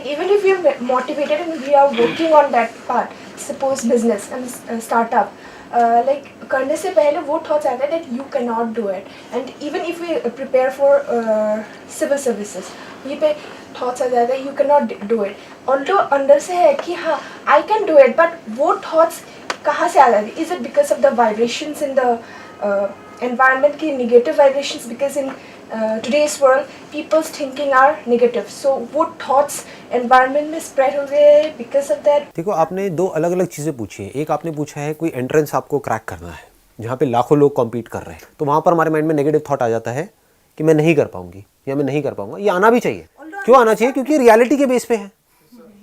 even if we are motivated and we are working on that part, suppose business and startup, like करने से पहले वो thoughts आते हैं that you cannot do it, and even if we prepare for civil services, ये पे thoughts आ जाते हैं you cannot do it, although अंदर से है कि हाँ I can do it, but वो thoughts कहाँ से आ जाती है? Is it because of the vibrations in the environment की negative vibrations? Because in today's world people's thinking are negative, so वो thoughts environment में spread हो गए because of that. देखो, आपने दो अलग अलग चीज़ें पूछी हैं। एक आपने पूछा है कोई एंट्रेंस आपको क्रैक करना है जहाँ पे लाखों लोग कॉम्पीट कर रहे हैं, तो वहाँ पर हमारे माइंड में नेगेटिव थॉट आ जाता है कि मैं नहीं कर पाऊंगी या मैं नहीं कर पाऊंगा। ये आना भी चाहिए। क्यों आना चाहिए? क्योंकि रियलिटी के बेस पे है।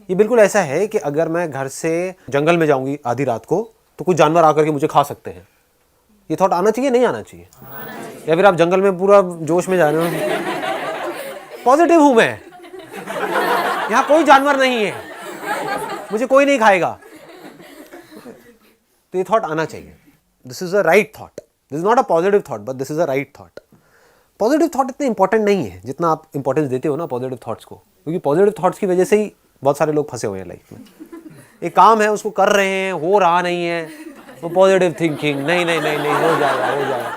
ये बिल्कुल ऐसा है कि अगर मैं घर से जंगल में जाऊंगी आधी रात को तो कुछ जानवर आकर के मुझे खा सकते हैं। ये थॉट आना चाहिए, नहीं आना चाहिए? या फिर आप जंगल में पूरा जोश में जा रहे हो, पॉजिटिव हूं मैं, यहाँ कोई जानवर नहीं है, मुझे कोई नहीं खाएगा, तो ये थॉट आना चाहिए। This is a right thought, this is not a positive thought, but this is a right thought. Positive thought इतने इंपॉर्टेंट नहीं है जितना आप इंपॉर्टेंस देते हो ना पॉजिटिव थॉट्स को, क्योंकि पॉजिटिव थॉट्स की वजह से ही बहुत सारे लोग फंसे हुए हैं लाइफ में। एक काम है उसको कर रहे हैं, हो रहा नहीं है, वो पॉजिटिव थिंकिंग, नहीं नहीं नहीं नहीं हो जाएगा, हो जाएगा,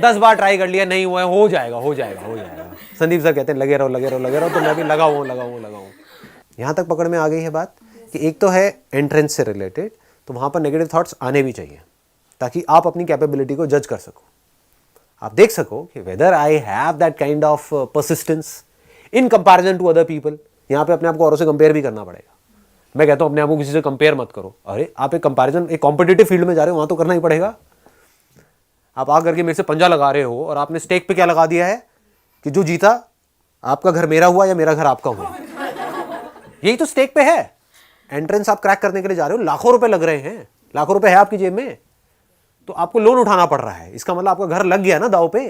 10 बार ट्राई कर लिया नहीं हुआ है, हो जाएगा हो जाएगा हो जाएगा। संदीप सर कहते हैं लगे रहो लगे रहो लगे रहो, तो मैं भी लगा हूँ। यहाँ तक पकड़ में आ गई है बात कि एक तो है एंट्रेंस से रिलेटेड, तो वहाँ पर नेगेटिव थॉट्स आने भी चाहिए ताकि आप अपनी कैपेबिलिटी को जज कर सको। आप देख सको कि whether I have that kind of persistence in comparison to other people. यहाँ पे अपने आप को औरों से कंपेयर भी करना पड़ेगा। मैं कहता हूँ अपने आप को किसी से कंपेयर मत करो। अरे आप एक कंपैरिजन, एक कॉम्पिटिटिव फील्ड में जा रहे हो, वहाँ तो करना ही पड़ेगा। आप आ करके मेरे से पंजा लगा रहे हो और आपने स्टेक पे क्या लगा दिया है कि जो जीता आपका घर मेरा हुआ या मेरा घर आपका हुआ। यही तो स्टेक पे है। एंट्रेंस आप क्रैक करने के लिए जा रहे हो, लाखों रुपए लग रहे हैं, लाखों रुपए है आपकी जेब में, तो आपको लोन उठाना पड़ रहा है। इसका मतलब आपका घर लग गया ना दाव पे।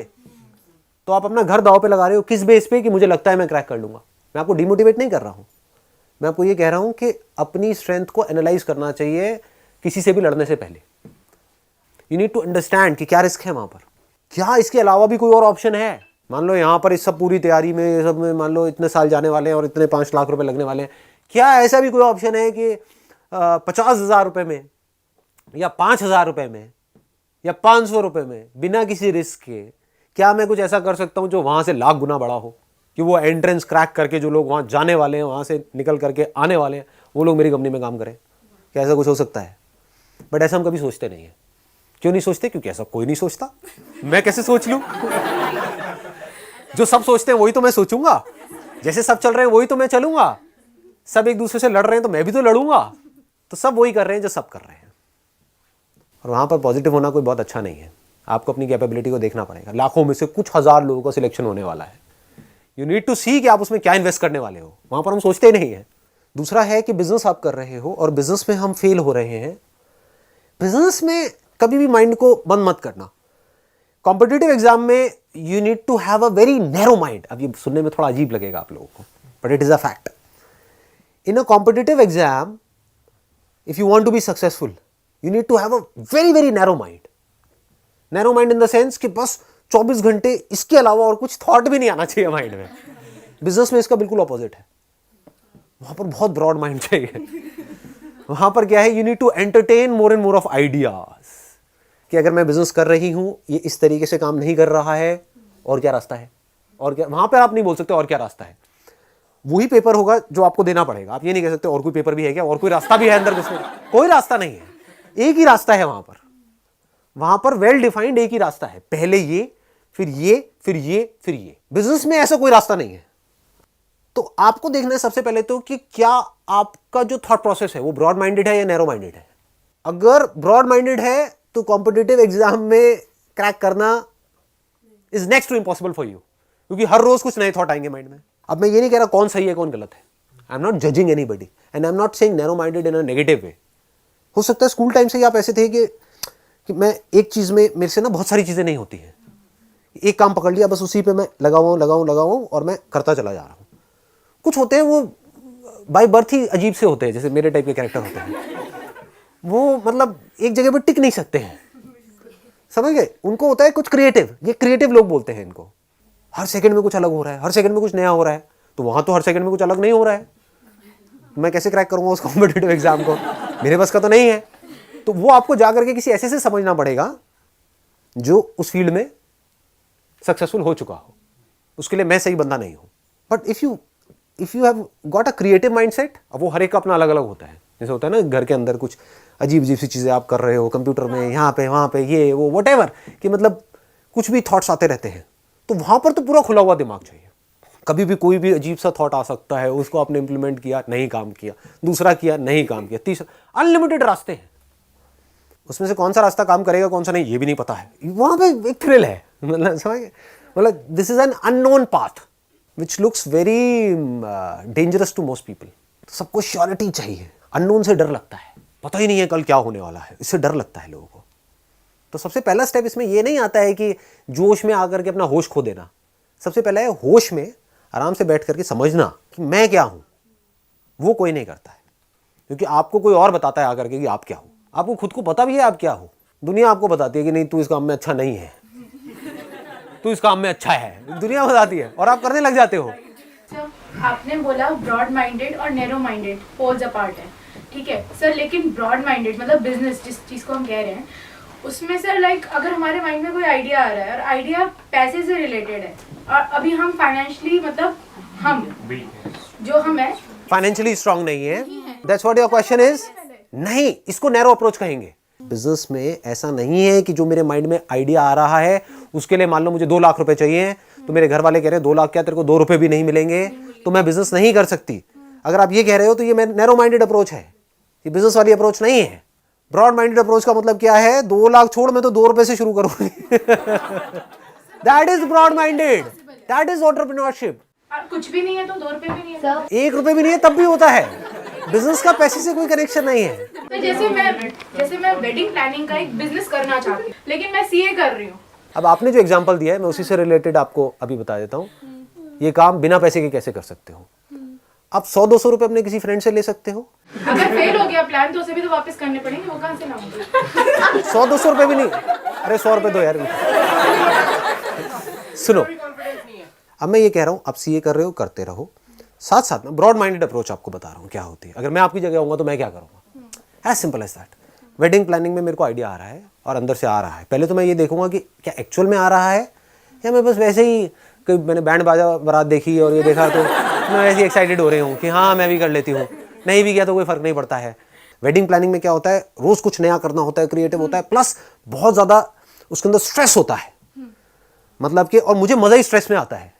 तो आप अपना घर दाव पे लगा रहे हो किस बेस पे कि मुझे लगता है मैं क्रैक कर लूंगा। मैं आपको डिमोटिवेट नहीं कर रहा हूं, मैं आपको ये कह रहा हूं कि अपनी स्ट्रेंथ को एनालाइज करना चाहिए किसी से भी लड़ने से पहले। यू नीड टू अंडरस्टैंड कि क्या रिस्क है वहां पर, क्या इसके अलावा भी कोई और ऑप्शन है। मान लो यहाँ पर इस सब पूरी तैयारी में, ये सब में मान लो इतने साल जाने वाले हैं और इतने 5 लाख रुपए लगने वाले हैं, क्या ऐसा भी कोई ऑप्शन है कि 50,000 रुपए में या 5,000 रुपए में या 500 रुपए में बिना किसी रिस्क के क्या मैं कुछ ऐसा कर सकता हूँ जो वहाँ से लाख गुना बड़ा हो? कि वो एंट्रेंस क्रैक करके जो लोग वहाँ जाने वाले हैं, वहाँ से निकल करके आने वाले हैं, वो लोग मेरी कंपनी में काम करें। क्या ऐसा कुछ हो सकता है? बट ऐसा हम कभी सोचते नहीं हैं। क्यों नहीं सोचते? क्योंकि ऐसा कोई नहीं सोचता। मैं कैसे सोच लूँ? जो सब सोचते हैं वही तो मैं सोचूंगा, जैसे सब चल रहे हैं वही तो मैं चलूंगा। सब एक दूसरे से लड़ रहे हैं तो मैं भी तो लड़ूंगा। तो सब वही कर रहे हैं जो सब कर रहे हैं, और वहां पर पॉजिटिव होना कोई बहुत अच्छा नहीं है। आपको अपनी कैपेबिलिटी को देखना पड़ेगा। लाखों में से कुछ हजार लोगों का सिलेक्शन होने वाला है। यू नीड टू सी कि आप उसमें क्या इन्वेस्ट करने वाले हो। वहां पर हम सोचते ही नहीं है। दूसरा है कि बिजनेस आप कर रहे हो और बिजनेस में हम फेल हो रहे हैं। बिजनेस में कभी भी माइंड को बंद मत करना। कॉम्पिटिटिव एग्जाम में you need to have a very narrow mind. अब ये सुनने में थोड़ा अजीब लगेगा आप लोगों को, but it is a fact. In a competitive exam, if you want to be successful, you need to have a very very narrow mind. Narrow mind in the sense कि बस 24 घंटे इसके अलावा और कुछ थॉट भी नहीं आना चाहिए माइंड में। बिजनेस में इसका बिल्कुल ऑपोजिट है। वहां पर बहुत ब्रॉड माइंड चाहिए। वहां पर क्या है, you need to entertain more and more of ideas कि अगर मैं बिजनेस कर रही हूं, ये इस तरीके से काम नहीं कर रहा है, और क्या रास्ता है, और क्या। वहां पर आप नहीं बोल सकते और क्या रास्ता है। वही पेपर होगा जो आपको देना पड़ेगा। आप ये नहीं कह सकते और कोई पेपर भी है क्या, और कोई रास्ता भी है अंदर घुसने का। कोई रास्ता नहीं है, एक ही रास्ता है वहां पर। वहां पर वेल डिफाइंड एक ही रास्ता है। पहले ये, फिर ये, फिर ये, फिर ये। बिजनेस में ऐसा कोई रास्ता नहीं है। तो आपको देखना है सबसे पहले तो कि क्या आपका जो थॉट प्रोसेस है वो ब्रॉड माइंडेड है या नैरो माइंडेड है। अगर ब्रॉड माइंडेड है तो कॉम्पिटिटिव एग्जाम में क्रैक करना is next to impossible for you, क्योंकि हर रोज कुछ नए थॉट आएंगे माइंड में। अब मैं ये नहीं कह रहा कौन सही है कौन गलत है। I am not judging anybody and I am not saying narrow minded in a negative way. हो सकता है स्कूल टाइम से ही आप ऐसे थे कि मैं एक चीज में, मेरे से ना बहुत सारी चीजें नहीं होती हैं। एक काम पकड़ लिया, बस उसी पे मैं लगा हुआ और मैं करता चला जा रहा हूँ। कुछ होते हैं वो बाय बर्थ ही अजीब से होते हैं, जैसे मेरे टाइप के कैरेक्टर होते हैं। वो मतलब एक जगह पर टिक नहीं सकते हैं, समझ गए। उनको होता है कुछ क्रिएटिव, ये क्रिएटिव लोग बोलते हैं इनको। हर सेकंड में कुछ अलग हो रहा है, हर सेकंड में कुछ नया हो रहा है। तो वहां तो हर सेकंड में कुछ अलग नहीं हो रहा है। मैं कैसे क्रैक करूंगा उस कॉम्पिटिटिव एग्जाम को, मेरे बस का तो नहीं है। तो वो आपको जाकर के किसी ऐसे से समझना पड़ेगा जो उस फील्ड में सक्सेसफुल हो चुका हो, उसके लिए मैं सही बंदा नहीं हूं। But if you have got a creative mindset, अब वो हर एक का अपना अलग अलग होता है। जैसे होता है ना घर के अंदर कुछ अजीब अजीब सी चीजें आप कर रहे हो कंप्यूटर में, यहाँ पे वहाँ पे ये वो व्हाटएवर, कि मतलब कुछ भी थॉट्स आते रहते हैं, तो वहां पर तो पूरा खुला हुआ दिमाग चाहिए। कभी भी कोई भी अजीब सा थॉट आ सकता है, उसको आपने इंप्लीमेंट किया, नहीं काम किया, दूसरा किया, नहीं काम किया, तीसरा, अनलिमिटेड रास्ते हैं। उसमें से कौन सा रास्ता काम करेगा कौन सा नहीं ये भी नहीं पता है। वहां पे एक थ्रिल है, मतलब समझ, मतलब this is an unknown path which looks very dangerous to most people. सबको श्योरिटी चाहिए, अननोन से डर लगता है, पता ही नहीं है कल क्या होने वाला है, इससे डर लगता है लोगों को। तो सबसे पहला स्टेप इसमें ये नहीं आता है कि जोश में आकर के अपना होश खो देना। सबसे पहला है होश में आराम से बैठ करके समझना कि मैं क्या हूं। वो कोई नहीं करता है, क्योंकि आपको कोई और बताता है आकर के कि आप क्या हो। आपको खुद को पता भी है आप क्या हो, दुनिया आपको बताती है कि नहीं तू इस काम में अच्छा नहीं है, तू इस काम में अच्छा है, दुनिया बताती है और आप करने लग जाते हो। आपने बोला ब्रॉड माइंडेड और नैरो माइंडेड पोल्स अपार्ट है, ठीक है सर, लेकिन ब्रॉड माइंडेड मतलब बिजनेस जिस चीज़ को हम कह रहे हैं उसमें सर लाइक अगर हमारे माइंड में कोई आइडिया आ रहा है और आइडिया पैसे से रिलेटेड है और अभी हम फाइनेंशियली मतलब हम जो हम है फाइनेंशियली स्ट्रांग नहीं है, that's what your question is. नहीं, इसको नैरो अप्रोच कहेंगे। बिजनेस में ऐसा नहीं है कि जो मेरे माइंड में आइडिया आ रहा है उसके लिए मान लो मुझे 2 लाख रुपए चाहिए, तो मेरे घर वाले कह रहे हैं 2 लाख क्या तेरे को 2 रुपए भी नहीं मिलेंगे तो मैं बिजनेस नहीं कर सकती। अगर आप ये कह रहे हो तो ये नैरो माइंडेड अप्रोच है, ये बिजनेस वाली अप्रोच नहीं है। ब्रॉड माइंडेड अप्रोच का मतलब क्या है, 2 लाख छोड़ मैं तो 2 रुपए से शुरू करूंगी। That is broad minded, that is entrepreneurship. कुछ भी नहीं है तो 2 रुपए भी नहीं है सर, 1 रुपए भी नहीं है तब भी होता है। बिजनेस का पैसे से कोई कनेक्शन नहीं है। तो जैसे मैं वेडिंग प्लानिंग का एक बिजनेस करना चाहती हूँ लेकिन मैं सीए कर रही हूँ। अब आपने जो एग्जांपल दिया है मैं उसी से रिलेटेड आपको अभी बता देता हूँ। ये काम बिना पैसे के कैसे कर सकते हो। आप 100-200 रुपए अपने किसी फ्रेंड से ले सकते हो। अगर फेल हो गया प्लान तो उसे भी तो वापस करने पड़ेंगे, वो कहाँ से लाऊंगी। 100-200 रुपए भी नहीं, अरे 100 रुपए दो यार। सुनो, अब मैं ये कह रहा हूँ आप सीए कर रहे हो, करते रहो, साथ साथ में ब्रॉड माइंडेड अप्रोच आपको बता रहा हूँ क्या होती है। अगर मैं आपकी जगह होऊंगा तो मैं क्या करूँगा, as simple as that. Wedding planning में मेरे को आइडिया आ रहा है और अंदर से आ रहा है, पहले तो मैं ये देखूंगा कि क्या एक्चुअल में आ रहा है या मैं बस वैसे ही कोई मैंने बैंड बाजा बारात देखी और ये देखा तो मैं वैसे ही एक्साइटेड हो रही हूँ कि हाँ मैं भी कर लेती हूँ, नहीं भी किया तो कोई फर्क नहीं पड़ता है। वेडिंग प्लानिंग में क्या होता है, रोज कुछ नया करना होता है, क्रिएटिव होता है, प्लस बहुत ज़्यादा उसके अंदर स्ट्रेस होता है। मतलब कि और मुझे मज़ा ही स्ट्रेस में आता है,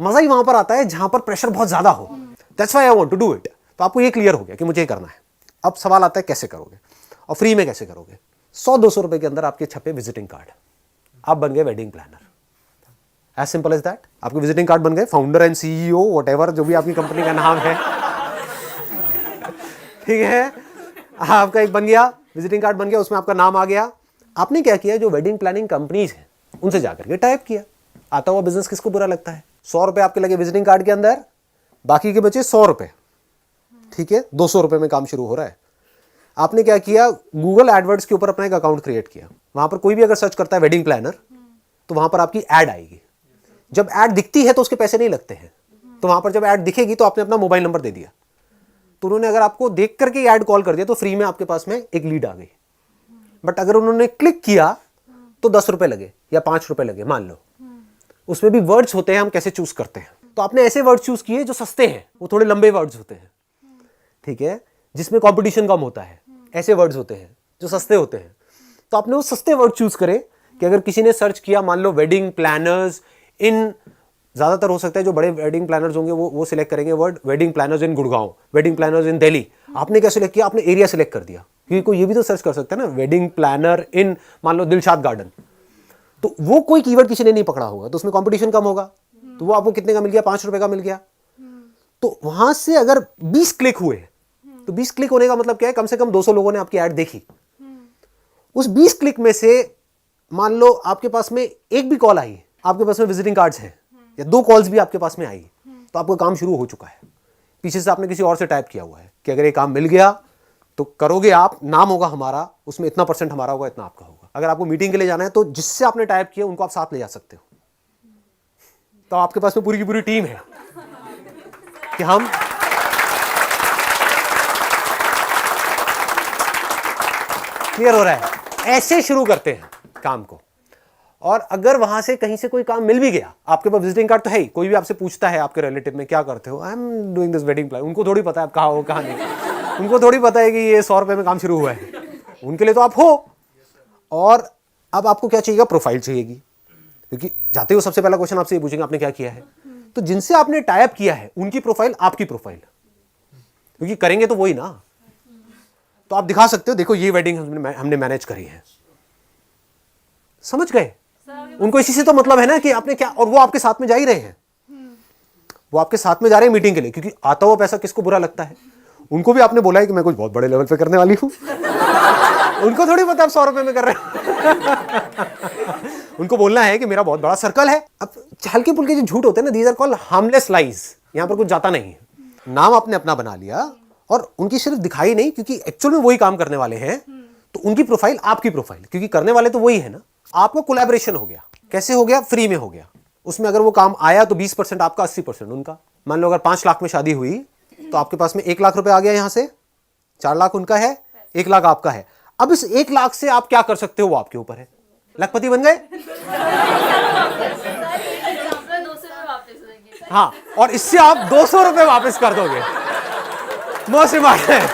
मज़ा ही वहाँ पर आता है जहाँ पर प्रेशर बहुत ज़्यादा हो। That's why I want to do it. तो आपको ये क्लियर हो गया कि मुझे ये करना है। अब सवाल आता है कैसे करोगे और फ्री में कैसे करोगे। 100-200 रुपए के अंदर आपके छपे विजिटिंग कार्ड, आप बन गए wedding planner. As simple as that. आपके विजिटिंग कार्ड बन गए, फाउंडर एंड सीईओ व्हाटएवर जो भी आपकी कंपनी का नाम है, ठीक है, आपका एक बन गया विजिटिंग कार्ड बन गया, उसमें आपका नाम आ गया। आपने क्या किया, जो वेडिंग प्लानिंग कंपनीज हैं उनसे जाकर के टाइप किया। आता हुआ बिजनेस किसको बुरा लगता है। 100 रुपए आपके लगे विजिटिंग कार्ड के अंदर, बाकी के बचे 100 रुपए, ठीक है, 200 रुपए में काम शुरू हो रहा है। आपने क्या किया, गूगल एडवर्ड्स के ऊपर अपना एक अकाउंट क्रिएट किया। वहां पर कोई भी अगर सर्च करता है वेडिंग प्लानर तो वहां पर आपकी ऐड आएगी। जब ऐड दिखती है तो उसके पैसे नहीं लगते हैं, तो वहां पर जब ऐड दिखेगी तो आपने अपना मोबाइल नंबर दे दिया, तो उन्होंने अगर आपको देख करके ऐड कॉल कर दिया तो फ्री में आपके पास में एक लीड आ गई। बट अगर उन्होंने क्लिक किया तो 10 रुपए लगे या 5 रुपए लगे मान लो। उसमें भी वर्ड्स होते हैं, हम कैसे चूज करते हैं। तो आपने ऐसे वर्ड्स चूज किए जो सस्ते हैं, वो थोड़े लंबे वर्ड्स होते हैं, ठीक है, जिसमें कंपटीशन कम होता है। ऐसे वर्ड्स होते हैं जो सस्ते होते हैं। तो आपने वो सस्ते वर्ड चूज करे कि अगर किसी ने सर्च किया मान लो वेडिंग प्लानर्स इन, ज्यादातर हो सकता है जो बड़े वेडिंग प्लानर्स होंगे वो सिलेक्ट करेंगे वर्ड वेडिंग प्लानर्स इन गुड़गांव, वेडिंग प्लानर्स इन दिल्ली। आपने क्या सिलेक्ट किया, आपने एरिया सिलेक्ट कर दिया, क्योंकि कोई ये भी तो सर्च कर सकता है ना वेडिंग प्लानर इन मान लो दिलशाद गार्डन। तो वो कोई कीवर्ड किसी ने नहीं पकड़ा होगा, तो उसमें कंपटीशन कम होगा। तो वो आपको कितने का मिल गया, 5 रुपए का मिल गया। तो वहां से अगर 20 क्लिक हुए तो 20 क्लिक होने का मतलब क्या है, कम से कम 200 लोगों ने आपकी ऐड देखी। उस 20 क्लिक में से मान लो आपके पास में एक भी कॉल आई, आपके पास में विजिटिंग कार्ड्स हैं या 2 कॉल्स भी आपके पास में आई, तो आपका काम शुरू हो चुका है। पीछे से आपने किसी और से टाइप किया हुआ है कि अगर ये काम मिल गया तो करोगे आप, नाम होगा हमारा, उसमें इतना % हमारा होगा, इतना आपका होगा। अगर आपको मीटिंग के लिए जाना है तो जिससे आपने टाइप किया उनको आप साथ ले जा सकते हो। तो आपके पास में पूरी की पूरी टीम है कि हम क्लियर हो रहा है? ऐसे शुरू करते हैं काम को। और अगर वहां से कहीं से कोई काम मिल भी गया, आपके पास विजिटिंग कार्ड तो है ही, कोई भी आपसे पूछता है आपके रिलेटिव में क्या करते हो, I am doing this wedding plan, उनको थोड़ी पता है आप कहाँ हो कहाँ नहीं, उनको थोड़ी पता है कि ये 100 रुपये में काम शुरू हुआ है। उनके लिए तो आप हो। और अब आपको क्या चाहिएगा? प्रोफाइल चाहिएगी, क्योंकि जाते हो सबसे पहला क्वेश्चन आपसे ये पूछेंगे आपने क्या किया है। तो जिनसे आपने टाई अप किया है उनकी प्रोफाइल आपकी प्रोफाइल, क्योंकि करेंगे तो वही ना। तो आप दिखा सकते हो, देखो ये वेडिंग हमने मैनेज करी है। समझ गए? उनको इसी से तो मतलब है ना कि आपने क्या, और वो आपके साथ में जा ही रहे हैं, वो आपके साथ में जा रहे हैं मीटिंग के लिए, क्योंकि आता हुआ पैसा किसको बुरा लगता है? उनको भी आपने बोला है कि मैं कुछ बहुत बड़े लेवल पे करने वाली हूं। उनको थोड़ी पता आप 100 रुपए में कर रहे हैं। उनको बोलना है कि मेरा बहुत बड़ा सर्कल है। अब हल्के फुल्के जो झूठ होते हैं ना, these are called harmless lies. यहां पर कुछ जाता नहीं है, नाम आपने अपना बना लिया और उनकी सिर्फ दिखाई नहीं, क्योंकि एक्चुअल में वही काम करने वाले हैं। तो उनकी प्रोफाइल आपकी प्रोफाइल, क्योंकि करने वाले तो वही है ना। आपको कोलैबोरेशन हो गया। कैसे हो गया? फ्री में हो गया। उसमें अगर वो काम आया तो 20% आपका, 80% उनका। मान लो अगर 5 लाख में शादी हुई तो आपके पास में 1 लाख रुपए आ गया, यहां से 4 लाख उनका है, 1 लाख आपका है। अब इस 1 लाख से आप क्या कर सकते हो वो आपके ऊपर है। लखपति बन गए। हाँ, और इससे आप 200 रुपए वापस कर दोगे। Most important